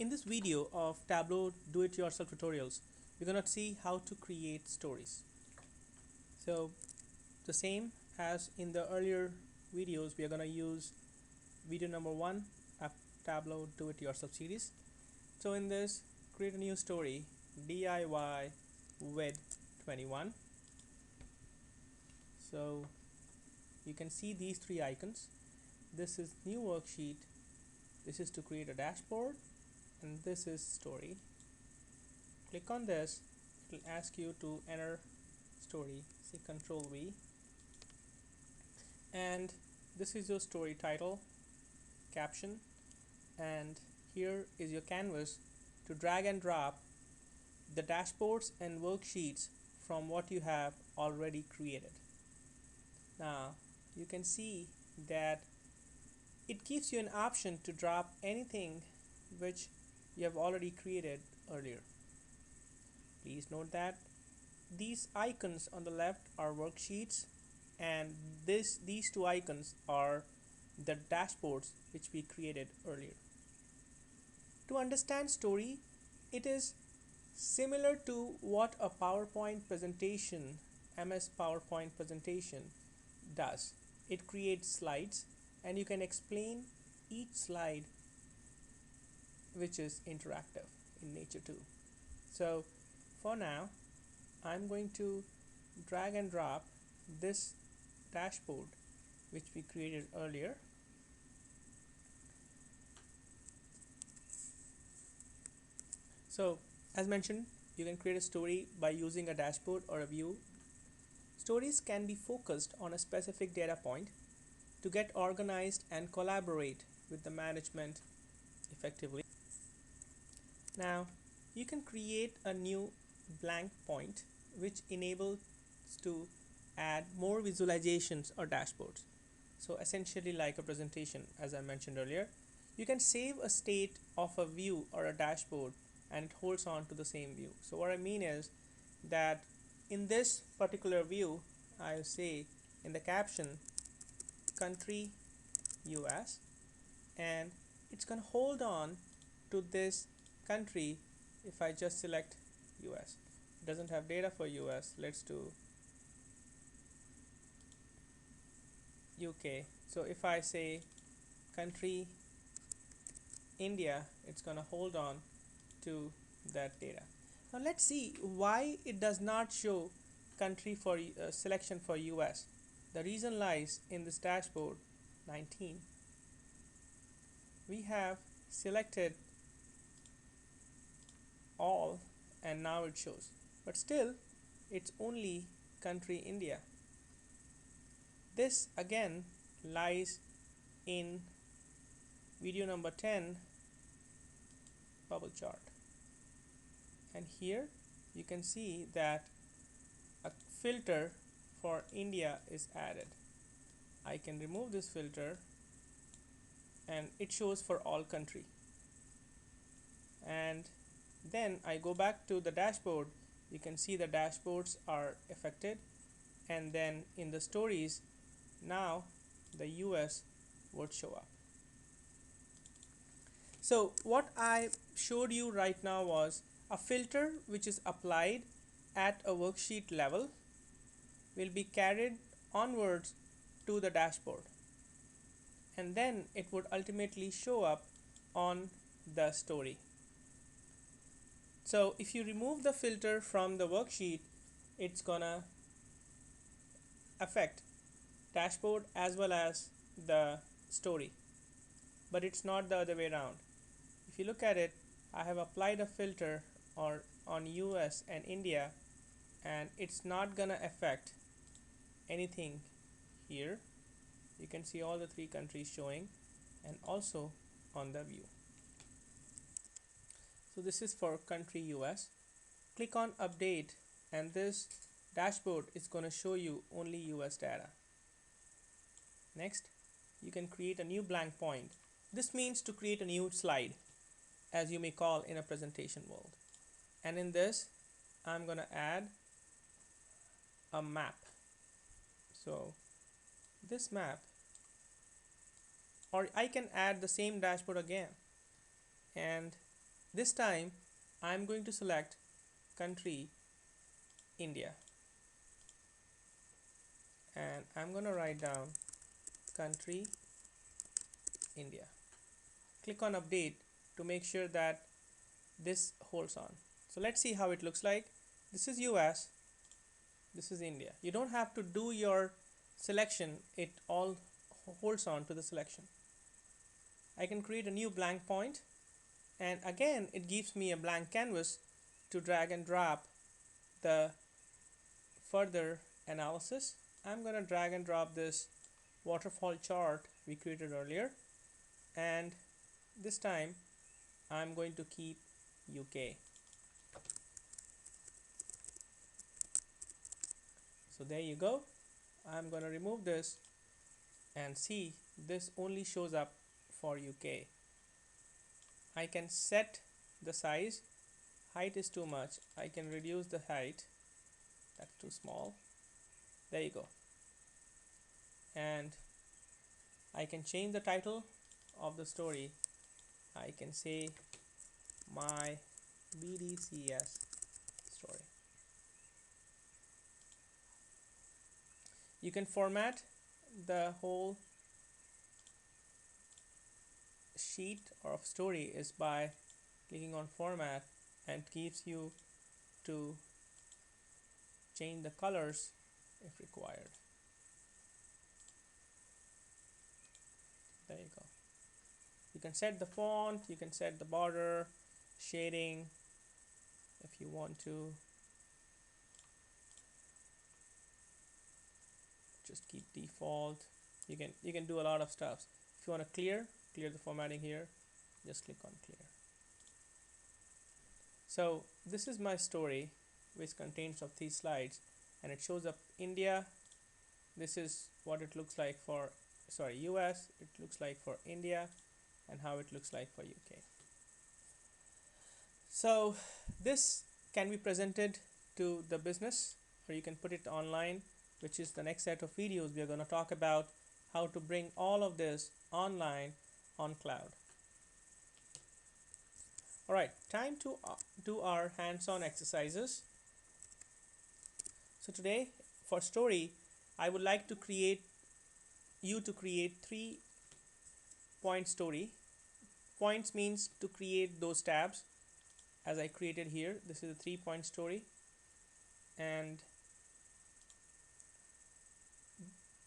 In this video of Tableau do-it-yourself tutorials, we're going to see how to create stories. So the same as in the earlier videos, we are going to use video number 1 of Tableau do-it-yourself series. So in this, create a new story, DIY with 21. So you can see these three icons. This is new worksheet, this is to create a dashboard, and this is story. Click on this, it will ask you to enter story, say Control V, and this is your story title, caption, and here is your canvas to drag and drop the dashboards and worksheets from what you have already created. Now you can see that it gives you an option to drop anything which you have already created earlier. Please note that these icons on the left are worksheets, and these two icons are the dashboards which we created earlier. To understand story, it is similar to what a PowerPoint presentation, MS PowerPoint presentation does. It creates slides and you can explain each slide, which is interactive in nature too. So for now, I'm going to drag and drop this dashboard which we created earlier. So as mentioned, you can create a story by using a dashboard or a view. Stories can be focused on a specific data point to get organized and collaborate with the management effectively. Now you can create a new blank point which enables to add more visualizations or dashboards. So essentially like a presentation, as I mentioned earlier. You can save a state of a view or a dashboard and it holds on to the same view. So what I mean is that in this particular view, I'll say in the caption country US, and it's going to hold on to this country. If I just select US, it doesn't have data for US. Let's do UK. So if I say country India, it's going to hold on to that data. Now let's see why it does not show country for selection for US. The reason lies in this dashboard 19. We have selected all and now it shows, but still it's only country India. This again lies in video number 10 bubble chart, and here you can see that a filter for India is added. I can remove this filter and it shows for all country, and then I go back to the dashboard. You can see the dashboards are affected, and then in the stories now the US would show up. So what I showed you right now was a filter which is applied at a worksheet level will be carried onwards to the dashboard, and then it would ultimately show up on the story. So if you remove the filter from the worksheet, it's gonna affect dashboard as well as the story, but it's not the other way around. If you look at it, I have applied a filter on US and India, and it's not gonna affect anything here. You can see all the three countries showing and also on the view. So this is for country US. Click on update and this dashboard is going to show you only US data. Next, you can create a new blank point. This means to create a new slide, as you may call in a presentation world. And in this, I'm going to add a map. So this map, or I can add the same dashboard again, and This time I'm going to select country India, and I'm going to write down country India. Click on update to make sure that this holds on. So let's see how it looks like. This is US, this is India. You don't have to do your selection, it all holds on to the selection. I can create a new blank point, and again it gives me a blank canvas to drag and drop the further analysis. I'm going to drag and drop this waterfall chart we created earlier, and this time I'm going to keep UK. So there you go. I'm going to remove this and see this only shows up for UK. I can set the size. Height is too much. I can reduce the height. That's too small. There you go. And I can change the title of the story. I can say my BDCS story. You can format the whole sheet or story is by clicking on format, and gives you to change the colors if required. There you go. You can set the font, you can set the border, shading if you want to. Just keep default. You can do a lot of stuff. If you want to clear the formatting here, just click on clear. So this is my story, which contains of these slides, and it shows up India. This is what it looks like for US, it looks like for India, and how it looks like for UK. So this can be presented to the business, or you can put it online, which is the next set of videos. We are going to talk about how to bring all of this online on cloud. Alright, time to do our hands-on exercises. So today for story, I would like to create 3-point story. Points means to create those tabs as I created here. This is a 3-point story, and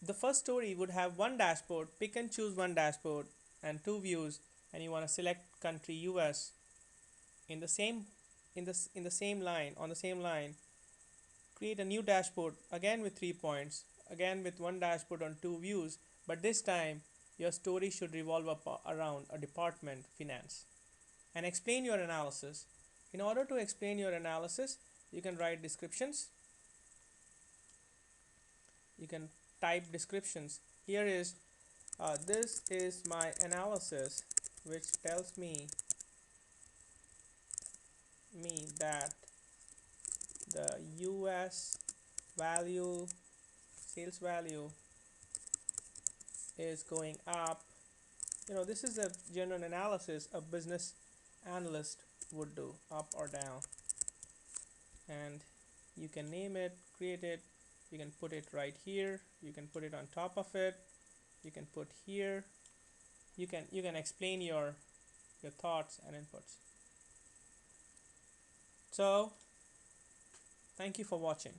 the first story would have one dashboard. Pick and choose one dashboard and 2 views, and you want to select country US in the same line. On the same line, create a new dashboard again with 3 points, again with one dashboard on 2 views, but this time your story should revolve around a department, finance, and explain your analysis. In order to explain your analysis, you can write descriptions. You can type descriptions. Here is this is my analysis, which tells me that the US sales value is going up. This is a general analysis a business analyst would do, up or down, and you can name it, create it. You can put it right here, you can put it on top of it, you can put here. You can explain your thoughts and inputs. So thank you for watching.